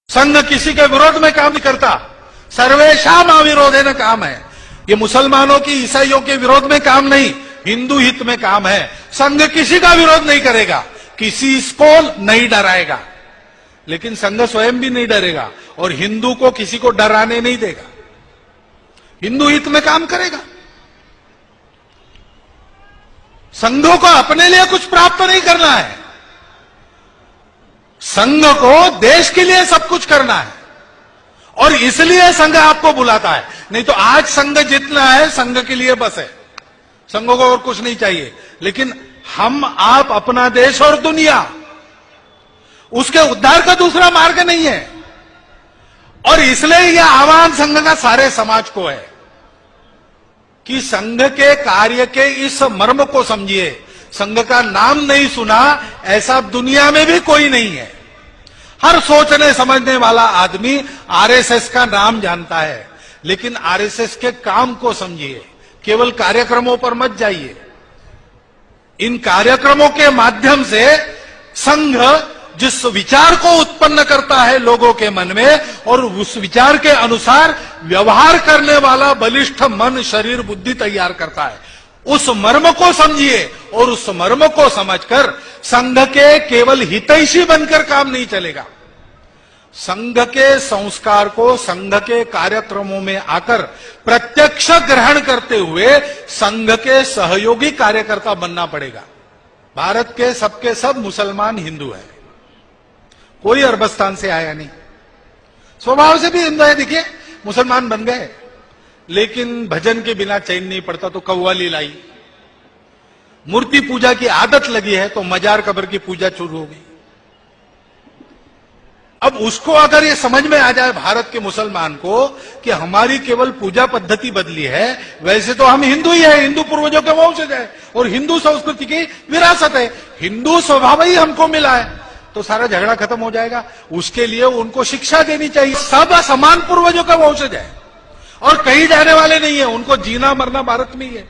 संघ किसी के विरोध में काम नहीं करता, सर्वेशाम अविरोधेन काम है। ये मुसलमानों की, ईसाइयों के विरोध में काम नहीं, हिंदू हित में काम है। संघ किसी का विरोध नहीं करेगा, किसी को नहीं डराएगा, लेकिन संघ स्वयं भी नहीं डरेगा और हिंदू को किसी को डराने नहीं देगा, हिंदू हित में काम करेगा। संघों को अपने लिए कुछ प्राप्त नहीं करना है, संघ को देश के लिए सब कुछ करना है और इसलिए संघ आपको बुलाता है। नहीं तो आज संघ जितना है संघ के लिए बस है, संघों को और कुछ नहीं चाहिए। लेकिन हम आप अपना देश और दुनिया, उसके उद्धार का दूसरा मार्ग नहीं है और इसलिए यह आह्वान संघ का सारे समाज को है कि संघ के कार्य के इस मर्म को समझिए। संघ का नाम नहीं सुना ऐसा दुनिया में भी कोई नहीं है। हर सोचने समझने वाला आदमी आरएसएस का नाम जानता है, लेकिन आरएसएस के काम को समझिए, केवल कार्यक्रमों पर मत जाइए। इन कार्यक्रमों के माध्यम से संघ जिस विचार को उत्पन्न करता है लोगों के मन में और उस विचार के अनुसार व्यवहार करने वाला बलिष्ठ मन, शरीर, बुद्धि तैयार करता है। उस मर्म को समझिए और उस मर्म को समझकर संघ के केवल हितैषी बनकर काम नहीं चलेगा। संघ के संस्कार को संघ के कार्यक्रमों में आकर प्रत्यक्ष ग्रहण करते हुए संघ के सहयोगी कार्यकर्ता बनना पड़ेगा। भारत के सबके सब मुसलमान हिंदू हैं, कोई अरबस्तान से आया नहीं, स्वभाव से भी हिंदू है। देखिए मुसलमान बन गए, लेकिन भजन के बिना चैन नहीं पड़ता तो कव्वाली लाई, मूर्ति पूजा की आदत लगी है तो मजार कब्र की पूजा शुरू हो गई। अब उसको अगर ये समझ में आ जाए भारत के मुसलमान को कि हमारी केवल पूजा पद्धति बदली है, वैसे तो हम हिंदू ही है, हिंदू पूर्वजों के वंशज है और हिंदू संस्कृति की विरासत है, हिंदू स्वभाव ही हमको मिला है, तो सारा झगड़ा खत्म हो जाएगा। उसके लिए उनको शिक्षा देनी चाहिए। सब समान पूर्वजों का वंशज है और कहीं जाने वाले नहीं है, उनको जीना मरना भारत में ही है।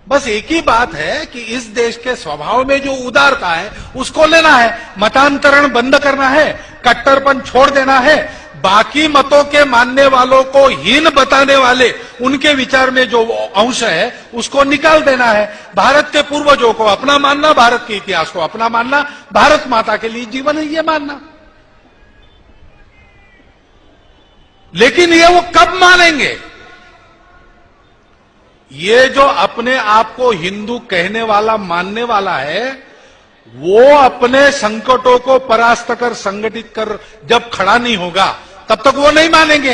बस एक ही बात है कि इस देश के स्वभाव में जो उदारता है उसको लेना है, मतांतरण बंद करना है, कट्टरपन छोड़ देना है, बाकी मतों के मानने वालों को हीन बताने वाले उनके विचार में जो अंश है उसको निकाल देना है। भारत के पूर्वजों को अपना मानना, भारत के इतिहास को अपना मानना, भारत माता के लिए जीवन है ये मानना। लेकिन ये वो कब मानेंगे? ये जो अपने आप को हिंदू कहने वाला, मानने वाला है, वो अपने संकटों को परास्त कर, संगठित कर जब खड़ा नहीं होगा तब तक वो नहीं मानेंगे,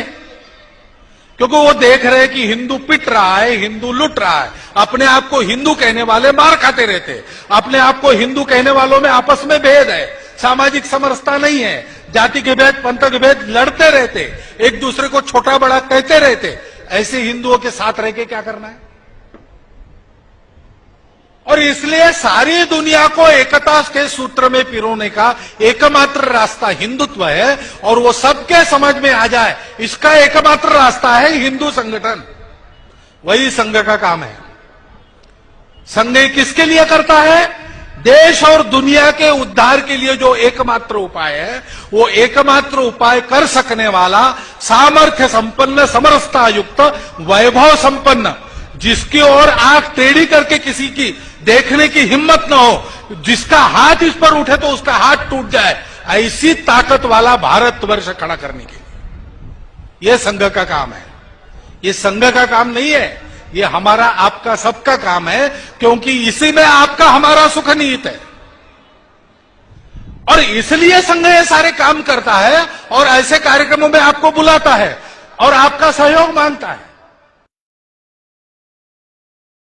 क्योंकि वो देख रहे हैं कि हिंदू पिट रहा है, हिंदू लूट रहा है। अपने आप को हिंदू कहने वाले मार खाते रहते, अपने आप को हिंदू कहने वालों में आपस में भेद है, सामाजिक समरसता नहीं है, जाति के भेद, पंथ के भेद लड़ते रहते, एक दूसरे को छोटा बड़ा कहते रहते। ऐसे हिंदुओं के साथ रह के क्या करना है? और इसलिए सारी दुनिया को एकता के सूत्र में पिरोने का एकमात्र रास्ता हिंदुत्व है और वो सबके समझ में आ जाए, इसका एकमात्र रास्ता है हिंदू संगठन। वही संघ का काम है। संघ किसके लिए करता है? देश और दुनिया के उद्धार के लिए जो एकमात्र उपाय है, वो एकमात्र उपाय कर सकने वाला, सामर्थ्य संपन्न, समरसता युक्त, वैभव संपन्न, जिसकी ओर आंख टेढ़ी करके किसी की देखने की हिम्मत न हो, जिसका हाथ इस पर उठे तो उसका हाथ टूट जाए, ऐसी ताकत वाला भारतवर्ष खड़ा करने के लिए यह संघ का काम है। ये संघ का काम नहीं है, ये हमारा आपका सबका काम है, क्योंकि इसी में आपका हमारा सुख निहित है। और इसलिए संघ ये सारे काम करता है और ऐसे कार्यक्रमों में आपको बुलाता है और आपका सहयोग मांगता है।